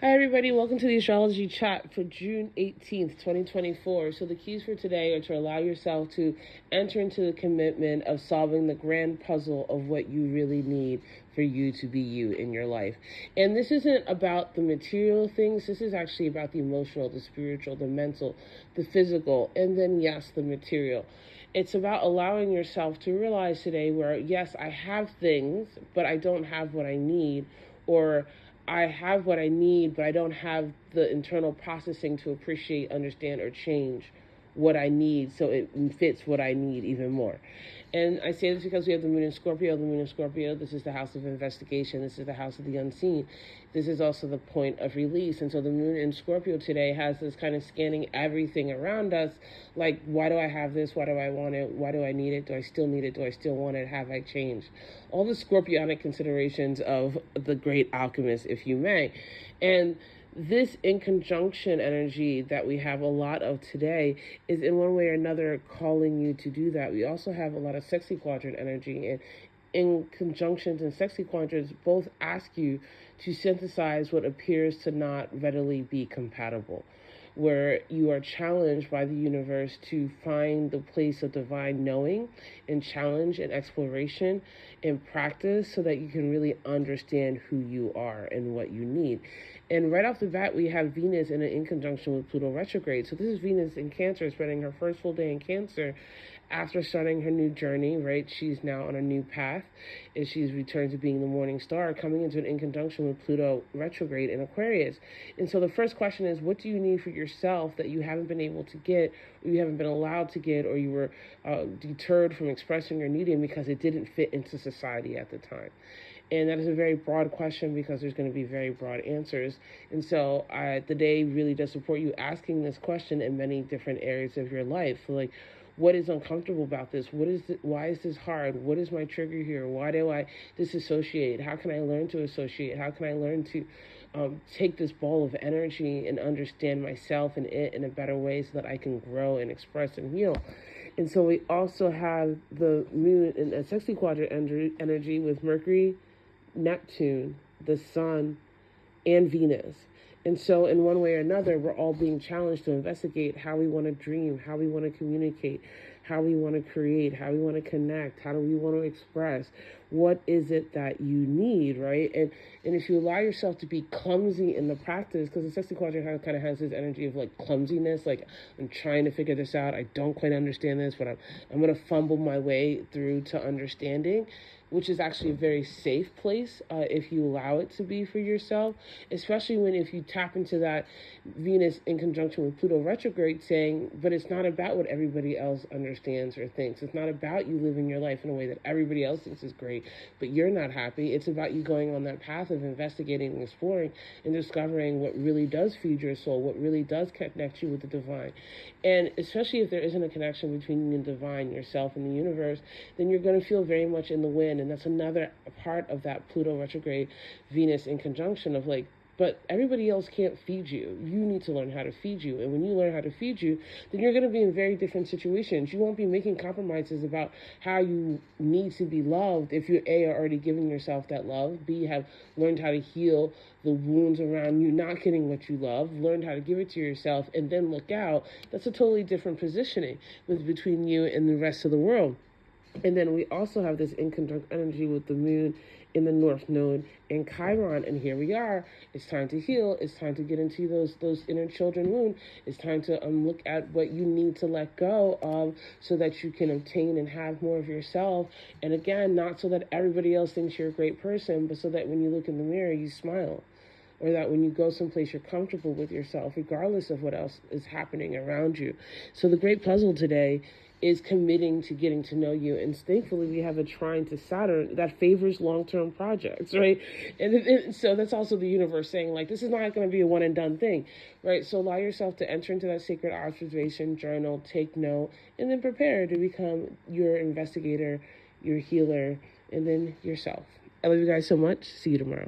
Hi everybody, welcome to the Astrology chat for June 18th, 2024. So the keys for today are to allow yourself to enter into the commitment of solving the grand puzzle of what you really need for you to be you in your life. And this isn't about the material things, this is actually about the emotional, the spiritual, the mental, the physical, and then yes, the material. It's about allowing yourself to realize today where, yes, I have things, but I don't have what I need, or I have what I need, but I don't have the internal processing to appreciate, understand, or change what I need so it fits what I need even more. And I say this because we have the moon in Scorpio. The moon in Scorpio, this is the house of investigation. This is the house of the unseen. This is also the point of release. And so the moon in Scorpio today has this kind of scanning everything around us. Like, why do I have this? Why do I want it? Why do I need it? Do I still need it? Do I still want it? Have I changed? All the scorpionic considerations of the great alchemist, if you may. And this in conjunction energy that we have a lot of today is in one way or another calling you to do that. We also have a lot of sexy quadrant energy, and in conjunctions and sexy quadrants both ask you to synthesize what appears to not readily be compatible, where you are challenged by the universe to find the place of divine knowing and challenge and exploration and practice so that you can really understand who you are and what you need. And right off the bat, we have Venus in conjunction with Pluto retrograde. So this is Venus in Cancer, spending her first full day in Cancer after starting her new journey, right? She's now on a new path as she's returned to being the morning star, coming into an in conjunction with Pluto retrograde in Aquarius. And so the first question is, what do you need for yourself that you haven't been able to get, or you haven't been allowed to get, or you were deterred from expressing or needing because it didn't fit into society at the time? And that is a very broad question because there's going to be very broad answers. And so the day really does support you asking this question in many different areas of your life. So like, what is uncomfortable about this? Why is this hard? What is my trigger here? Why do I disassociate? How can I learn to associate? How can I learn to take this ball of energy and understand myself and it in a better way so that I can grow and express and heal? And so we also have the moon in a sexy quadrant energy with Mercury, Neptune, the Sun, and Venus. And so in one way or another, we're all being challenged to investigate how we want to dream, how we want to communicate, how we want to create, how we want to connect, how do we want to express, what is it that you need, right? And if you allow yourself to be clumsy in the practice, because the sexy quadrant kind of has this energy of like clumsiness, like I'm trying to figure this out, I don't quite understand this, but I'm going to fumble my way through to understanding, which is actually a very safe place if you allow it to be for yourself, especially if you tap into that Venus in conjunction with Pluto retrograde saying, but it's not about what everybody else understands or thinks. It's not about you living your life in a way that everybody else thinks is great, but you're not happy. It's about you going on that path of investigating and exploring and discovering what really does feed your soul, what really does connect you with the divine. And especially if there isn't a connection between you and divine, yourself and the universe, then you're going to feel very much in the wind. And that's another part of that Pluto retrograde Venus in conjunction of like, but everybody else can't feed you. You need to learn how to feed you. And when you learn how to feed you, then you're going to be in very different situations. You won't be making compromises about how you need to be loved if you, A, are already giving yourself that love, B, have learned how to heal the wounds around you not getting what you love, learned how to give it to yourself, and then look out. That's a totally different positioning between you and the rest of the world. And then we also have this in conjunct energy with the moon in the North Node in Chiron. And here we are. It's time to heal. It's time to get into those inner children wound. It's time to look at what you need to let go of so that you can obtain and have more of yourself. And again, not so that everybody else thinks you're a great person, but so that when you look in the mirror, you smile. Or that when you go someplace, you're comfortable with yourself, regardless of what else is happening around you. So the great puzzle today is committing to getting to know you. And thankfully, we have a trine to Saturn that favors long-term projects, right? And so that's also the universe saying, like, this is not going to be a one and done thing, right? So allow yourself to enter into that sacred observation, journal, take note, and then prepare to become your investigator, your healer, and then yourself. I love you guys so much. See you tomorrow.